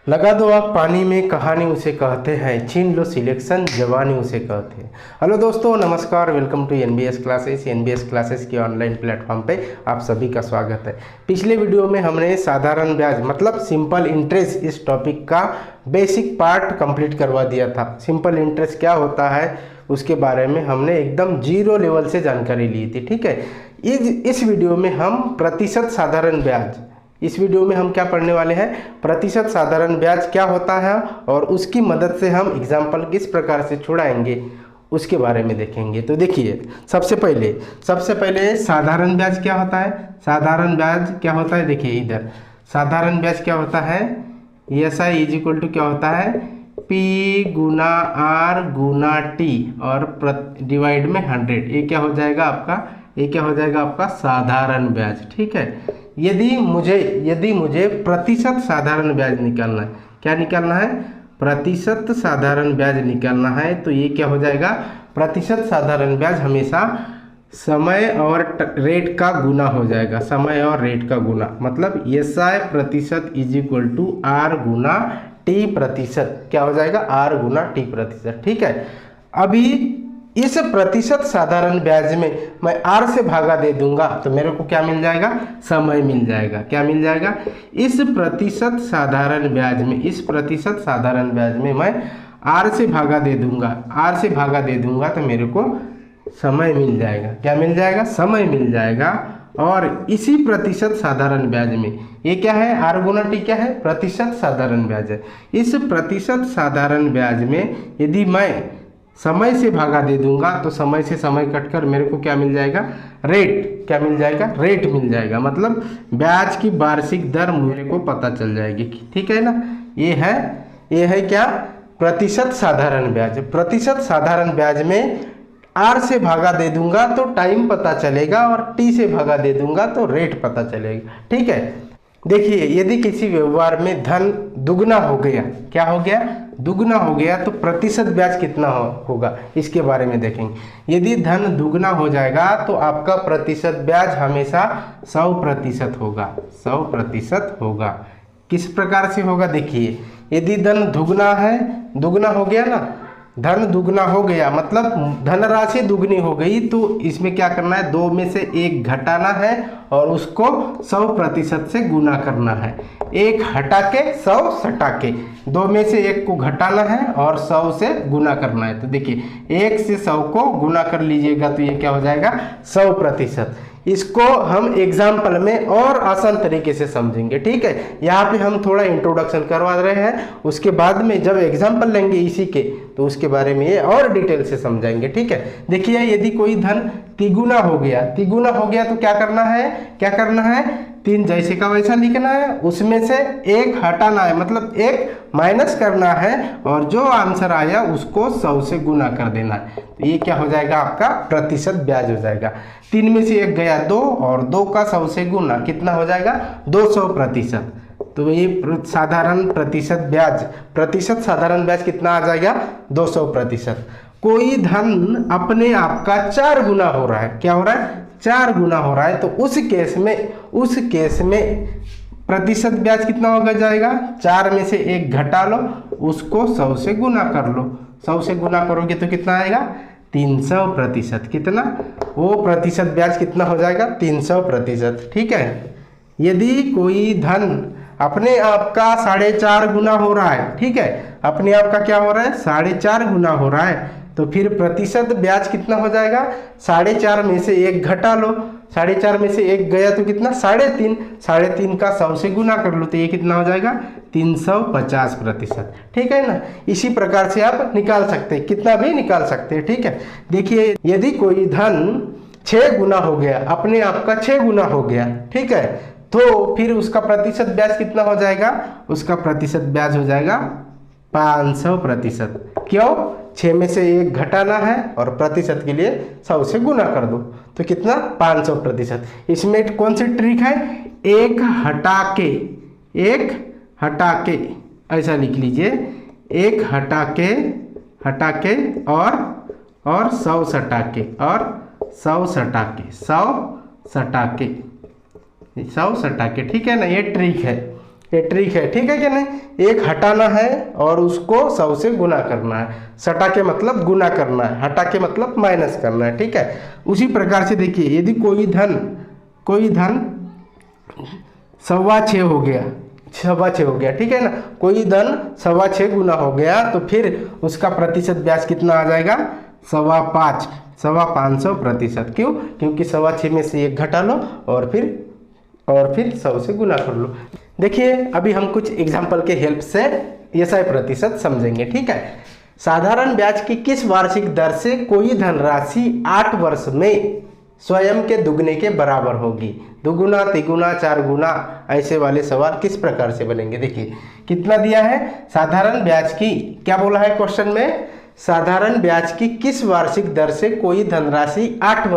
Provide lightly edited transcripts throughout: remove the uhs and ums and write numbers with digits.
लगा दो आग पानी में कहानी उसे कहते हैं, छीन लो सिलेक्शन जवानी उसे कहते हैं। हेलो दोस्तों, नमस्कार, welcome to NBS classes. NBS classes के ऑनलाइन प्लेटफॉर्म पे आप सभी का स्वागत है। पिछले वीडियो में हमने साधारण ब्याज मतलब सिंपल इंटरेस्ट इस टॉपिक का बेसिक पार्ट कंप्लीट करवा दिया था। सिंपल इंटरेस्ट क्या होता है उसके बारे में हमने एकदम जीरो लेवल से जानकारी ली थी। ठीक है, इस वीडियो में हम प्रतिशत साधारण ब्याज, इस वीडियो में हम क्या पढ़ने वाले हैं, प्रतिशत साधारण ब्याज क्या होता है और उसकी मदद से हम एग्जाम्पल किस प्रकार से छुड़ाएंगे उसके बारे में देखेंगे। तो देखिए, सबसे पहले साधारण ब्याज क्या होता है। साधारण ब्याज क्या होता है, देखिए इधर साधारण ब्याज क्या होता है, SI इज इक्वल टू क्या होता है, P गुना R गुना T और डिवाइड में 100। ये क्या हो जाएगा आपका साधारण ब्याज। ठीक है, यदि मुझे प्रतिशत साधारण ब्याज निकालना है, क्या निकालना है, प्रतिशत साधारण ब्याज निकालना है, तो ये क्या हो जाएगा, प्रतिशत साधारण ब्याज हमेशा समय और रेट का गुना हो जाएगा। समय और रेट का गुना मतलब SI प्रतिशत इज इक्वल टू R गुना T प्रतिशत, क्या हो जाएगा, R गुना T प्रतिशत। ठीक है, अभी इस प्रतिशत साधारण ब्याज में मैं R से भागा दे दूंगा तो मेरे को क्या मिल जाएगा, समय मिल जाएगा। क्या मिल जाएगा, इस प्रतिशत साधारण ब्याज में मैं R से भागा दे दूंगा तो मेरे को समय मिल जाएगा। क्या मिल जाएगा, समय मिल जाएगा। और इसी प्रतिशत साधारण ब्याज में ये क्या है, R गुना T क्या है, प्रतिशत साधारण ब्याज है। इस प्रतिशत साधारण ब्याज में यदि मैं समय से भागा दे दूंगा तो समय से समय कटकर मेरे को क्या मिल जाएगा, रेट। क्या मिल जाएगा, रेट मिल जाएगा। मतलब ब्याज की वार्षिक दर मेरे को पता चल जाएगी। ठीक है ना, ये है क्या, प्रतिशत साधारण ब्याज। प्रतिशत साधारण ब्याज में R से भागा दे दूंगा तो टाइम पता चलेगा और T से भागा दे दूंगा तो रेट पता चलेगा। ठीक है, देखिए यदि किसी व्यवहार में धन दुगना हो गया, क्या हो गया, दुगना हो गया, तो प्रतिशत ब्याज कितना होगा इसके बारे में देखेंगे। यदि धन दुगना हो जाएगा तो आपका प्रतिशत ब्याज हमेशा 100% होगा। 100% होगा। किस प्रकार से होगा, देखिए यदि धन दुगना हो गया ना, धन दुगना हो गया मतलब धनराशि दुगनी हो गई, तो इसमें क्या करना है, 2 में से 1 घटाना है और उसको 100% से गुना करना है। 1 हटा के 100 सटा के, 2 में से 1 को घटाना है और 100 से गुना करना है। तो देखिए 1 से 100 को गुना कर लीजिएगा तो ये क्या हो जाएगा, 100%। इसको हम एग्जाम्पल में और आसान तरीके से समझेंगे। ठीक है, यहाँ पे हम थोड़ा इंट्रोडक्शन करवा रहे हैं, उसके बाद में जब एग्जाम्पल लेंगे इसी के तो उसके बारे में ये और डिटेल से समझाएंगे। ठीक है, देखिए यदि कोई धन तिगुना हो गया तो क्या करना है, 3 जैसे का वैसा लिखना है, उसमें से 1 हटाना है मतलब 1 माइनस करना है और जो आंसर आया उसको 100 से गुना कर देना है। तो ये क्या हो जाएगा, आपका प्रतिशत ब्याज हो जाएगा। 3 में से 1 गया 2 और 2 का 100 से गुना कितना हो जाएगा, 200%। तो ये प्रतिशत साधारण ब्याज कितना आ जाएगा, 200%। कोई धन अपने आप का 4 गुना हो रहा है, क्या हो रहा है, 4 गुना हो रहा है, तो उस केस में प्रतिशत ब्याज कितना होगा जाएगा, 4 में से 1 घटा लो, उसको 100 से गुना कर लो। 100 से गुना करोगे तो कितना आएगा, 300%। कितना, वो प्रतिशत ब्याज कितना हो जाएगा, 300%। ठीक है, यदि कोई धन अपने आप का 4.5 गुना हो रहा है, ठीक है, अपने आप का क्या हो रहा है, 4.5 गुना हो रहा है, तो फिर प्रतिशत ब्याज कितना हो जाएगा, 4.5 में से 1 घटा लो, 4.5 में से 1 गया तो कितना, 3.5 का 100 से गुना कर लो तो ये कितना हो जाएगा, 350%। ठीक है ना, इसी प्रकार से आप निकाल सकते हैं, कितना भी निकाल सकते हैं। ठीक है, देखिए यदि कोई धन 6 गुना हो गया, अपने आप का 6 गुना हो गया, ठीक है, तो फिर उसका प्रतिशत ब्याज कितना हो जाएगा, उसका प्रतिशत ब्याज हो जाएगा 500%। क्यों, 6 में से 1 घटाना है और प्रतिशत के लिए 100 से गुना कर दो तो कितना, 500%। इसमें कौन सी ट्रिक है, 1 हटा के ऐसा लिख लीजिए, 1 हटा के और 100 सटा के और 100 सटा के। ठीक है ना, ये ट्रिक है। ये ट्रिक है, ठीक है कि नहीं। एक हटाना है और उसको 100 से गुना करना है। सटा के मतलब गुना करना है, हटा के मतलब माइनस करना है, ठीक है। उसी प्रकार से देखिए, यदि कोई धन 6.25 हो गया, 6.25 हो गया, ठीक है ना। कोई धन 6.25 गुना हो गया तो फिर उसका प्रतिशत ब्याज कितना आ जाएगा, 550 क्यों? क्योंकि 6.25 में से 1 घटा लो और फिर 100 से गुना कर लो। देखिए अभी हम कुछ एग्जाम्पल के हेल्प से एसआई प्रतिशत समझेंगे, ठीक है। साधारण ब्याज की किस वार्षिक दर से कोई धनराशि 8 वर्ष में स्वयं के दुगने के बराबर होगी? दुगुना, तिगुना, 4 गुना, ऐसे वाले सवाल किस प्रकार से बनेंगे। देखिए कितना दिया है, साधारण ब्याज की, क्या बोला है क्वेश्चन में, साधारण ब्याज की किस वार्षिक दर से कोई धनराशि 8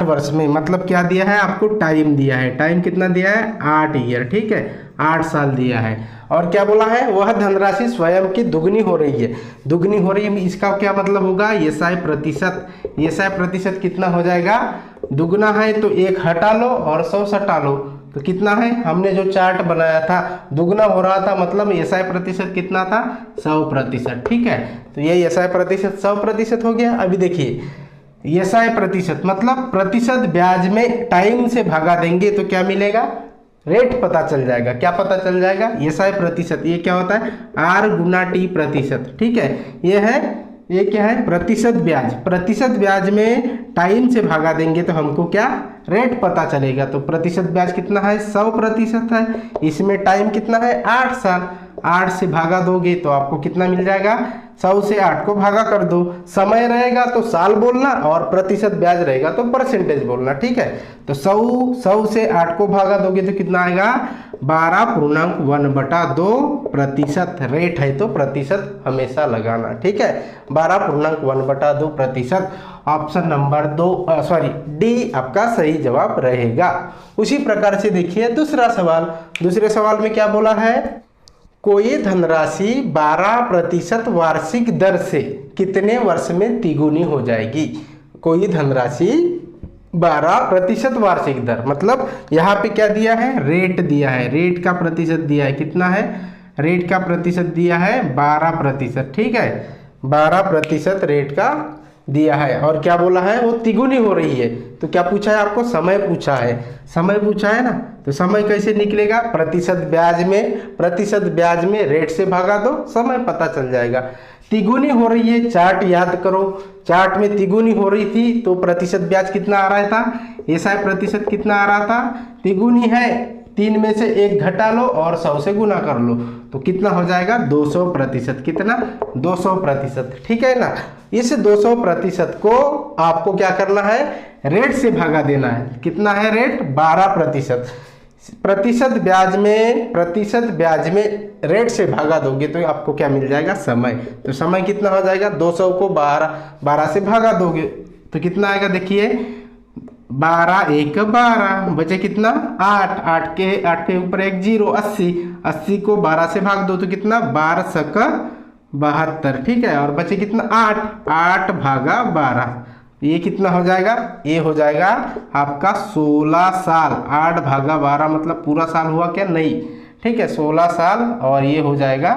वर्ष में मतलब क्या दिया है आपको, टाइम दिया है। टाइम कितना दिया है, 8 ईयर, ठीक है, 8 साल दिया है। और क्या बोला है, वह धनराशि स्वयं की दुगनी हो रही है। दुगनी हो रही है इसका क्या मतलब होगा, एसआई प्रतिशत। एसआई प्रतिशत कितना हो जाएगा, दुगना है तो 1 हटा लो और 100 सटा लो तो कितना है, हमने जो चार्ट बनाया था दुगना हो रहा था मतलब एसआई प्रतिशत कितना था, 100%, ठीक है। तो ये एसआई प्रतिशत 100% हो गया। अभी देखिए एसआई प्रतिशत मतलब प्रतिशत ब्याज में टाइम से भागा देंगे तो क्या मिलेगा, रेट पता चल जाएगा। क्या पता चल जाएगा, एसआई प्रतिशत, ये क्या होता है, R गुना T प्रतिशत, ठीक है। ये क्या है, प्रतिशत ब्याज। प्रतिशत ब्याज में टाइम से भागा देंगे तो हमको क्या, रेट पता चलेगा। तो प्रतिशत ब्याज कितना है, 100% है। इसमें टाइम कितना है, 8 साल। 8 से भागा दोगे तो आपको कितना मिल जाएगा, 100 से 8 को भागा कर दो। समय रहेगा तो साल बोलना और प्रतिशत ब्याज रहेगा तो परसेंटेज बोलना, ठीक है। तो 100 से 8 को भागा दोगे तो कितना आएगा, 12.1/2%। रेट है तो प्रतिशत हमेशा लगाना, ठीक है। 12.1/2%। ऑप्शन नंबर डी आपका सही जवाब रहेगा। उसी प्रकार से देखिए दूसरा सवाल। दूसरे सवाल में क्या बोला है, कोई धनराशि 12% वार्षिक दर से कितने वर्ष में तिगुनी हो जाएगी। कोई धनराशि 12% वार्षिक दर मतलब यहाँ पे क्या दिया है, रेट दिया है। रेट का प्रतिशत दिया है, कितना है, रेट का प्रतिशत दिया है 12%, ठीक है। 12% रेट का दिया है और क्या बोला है, वो तिगुनी हो रही है। तो क्या पूछा है आपको, समय पूछा है। समय पूछा है ना, तो समय कैसे निकलेगा, प्रतिशत ब्याज में रेट से भागा दो, समय पता चल जाएगा। तिगुनी हो रही है, चार्ट याद करो, चार्ट में तिगुनी हो रही थी तो प्रतिशत ब्याज कितना आ रहा था, एसआई प्रतिशत कितना आ रहा था, तिगुनी है, 3 में से 1 घटा लो और 100 से गुना कर लो तो कितना हो जाएगा, 200%। कितना, 200%, ठीक है ना। इस 200% को आपको क्या करना है, रेट से भागा देना है। कितना है रेट, 12%। प्रतिशत ब्याज में रेट से भागा दोगे तो आपको क्या मिल जाएगा, समय। तो समय कितना हो जाएगा, 200 को 12 से भागा दोगे तो कितना आएगा, देखिए 12 1 12 बचे कितना, 8 के ऊपर 1 0, 80 को 12 से भाग दो तो कितना, 12 सक 72, ठीक है। और बचे कितना, 8 भागा 12, ये कितना हो जाएगा, ये हो जाएगा आपका 16 साल। 8 भागा 12 मतलब पूरा साल हुआ क्या, नहीं, ठीक है, 16 साल। और ये हो जाएगा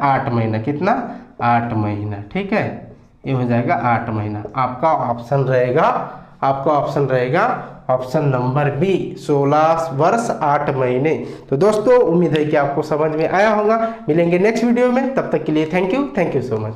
8 महीना। कितना, 8 महीना, ठीक है, ये हो जाएगा 8 महीना। आपका ऑप्शन रहेगा ऑप्शन नंबर बी, 16 वर्ष 8 महीने। तो दोस्तों उम्मीद है कि आपको समझ में आया होगा। मिलेंगे नेक्स्ट वीडियो में, तब तक के लिए थैंक यू सो मच।